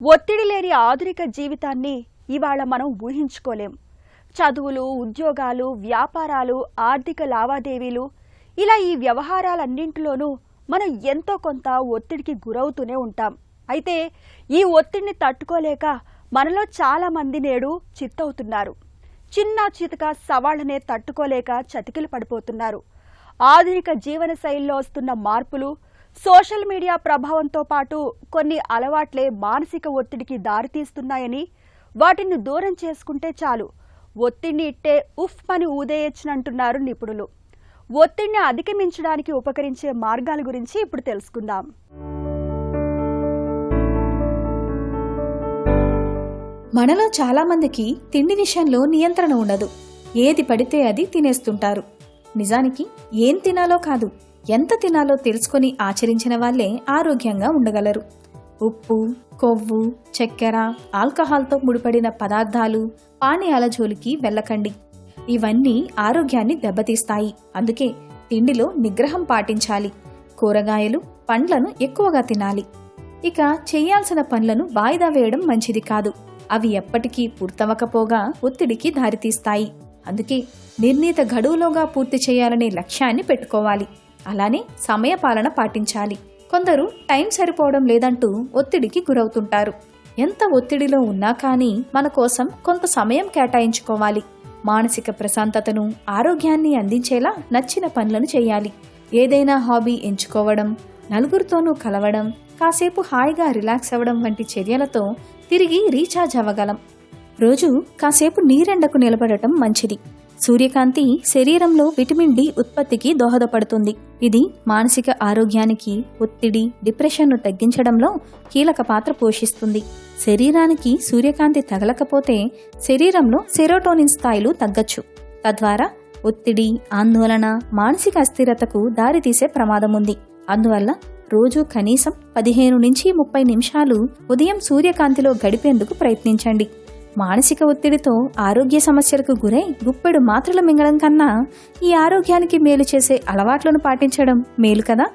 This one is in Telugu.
ఒత్తిడి లేని ఆధునిక జీవితాన్ని ఇవాళ మనం ఊహించుకోలేం. చదువులు, ఉద్యోగాలు, వ్యాపారాలు, ఆర్థిక లావాదేవీలు ఇలా ఈ వ్యవహారాలన్నింటిలోనూ మనం ఎంతో కొంత ఒత్తిడికి గురవుతూనే ఉంటాం. అయితే ఈ ఒత్తిడిని తట్టుకోలేక మనలో చాలా మంది నేడు చిత్తవుతున్నారు. చిన్న చితక సవాళ్లనే తట్టుకోలేక చతికిలు పడిపోతున్నారు. ఆధునిక జీవన శైలిలో వస్తున్న మార్పులు, సోషల్ మీడియా ప్రభావంతో పాటు కొన్ని అలవాట్లే మానసిక ఒత్తిడికి దారితీస్తున్నాయని, వాటిని దూరం చేసుకుంటే చాలు ఒత్తిడిని ఇట్టే ఉఫ్ అని ఊదేయచ్చునంటున్నారు నిపుణులు. ఒత్తిడిని అధిగమించడానికి ఉపకరించే మార్గాల గురించి ఇప్పుడు తెలుసుకుందాం. మనలో చాలా మందికి తిండి విషయంలో నియంత్రణ ఉండదు. ఏది పడితే అది తినేస్తుంటారు. నిజానికి ఏం తినాలో కాదు, ఎంత తినాలో తెలుసుకొని ఆచరించిన వాళ్లే ఆరోగ్యంగా ఉండగలరు. ఉప్పు, కొవ్వు, చక్కెర, ఆల్కహాల్తో ముడిపడిన పదార్థాలు, పానీయాల జోలికి వెళ్ళకండి. ఇవన్నీ ఆరోగ్యాన్ని దెబ్బతీస్తాయి. అందుకే తిండిలో నిగ్రహం పాటించాలి. కూరగాయలు, పండ్లను ఎక్కువగా తినాలి. ఇక చేయాల్సిన పనులను వాయిదా వేయడం మంచిది కాదు. అవి ఎప్పటికీ పూర్తవకపోగా ఒత్తిడికి దారితీస్తాయి. అందుకే నిర్ణీత గడువులోగా పూర్తి చేయాలనే లక్ష్యాన్ని పెట్టుకోవాలి. అలానే సమయపాలన పాటించాలి. కొందరు టైం సరిపోవడం లేదంటూ ఒత్తిడికి గురవుతుంటారు. ఎంత ఒత్తిడిలో ఉన్నా కానీ మన కోసం కొంత సమయం కేటాయించుకోవాలి. మానసిక ప్రశాంతతను, ఆరోగ్యాన్ని అందించేలా నచ్చిన పనులను చేయాలి. ఏదైనా హాబీ ఎంచుకోవడం, నలుగురితోనూ కలవడం, కాసేపు హాయిగా రిలాక్స్ అవ్వడం వంటి చర్యలతో తిరిగి రీఛార్జ్ అవ్వగలం. రోజు కాసేపు నీరెండకు నిలబడటం మంచిది. సూర్యకాంతి శరీరంలో విటమిన్ డి ఉత్పత్తికి దోహదపడుతుంది. ఇది మానసిక ఆరోగ్యానికి, ఒత్తిడి, డిప్రెషన్ను తగ్గించడంలో కీలక పాత్ర పోషిస్తుంది. శరీరానికి సూర్యకాంతి తగలకపోతే శరీరంలో సెరోటోనిన్ స్థాయిలు తగ్గచ్చు. తద్వారా ఒత్తిడి, ఆందోళన, మానసిక అస్థిరతకు దారితీసే ప్రమాదం ఉంది. అందువల్ల రోజు కనీసం 15 నుంచి 30 నిమిషాలు ఉదయం సూర్యకాంతిలో గడిపేందుకు ప్రయత్నించండి. మానసిక ఒత్తిడితో ఆరోగ్య సమస్యలకు గురై గుప్పెడు మాత్రలు మింగడం కన్నా ఈ ఆరోగ్యానికి మేలు చేసే అలవాట్లను పాటించడం మేలు కదా.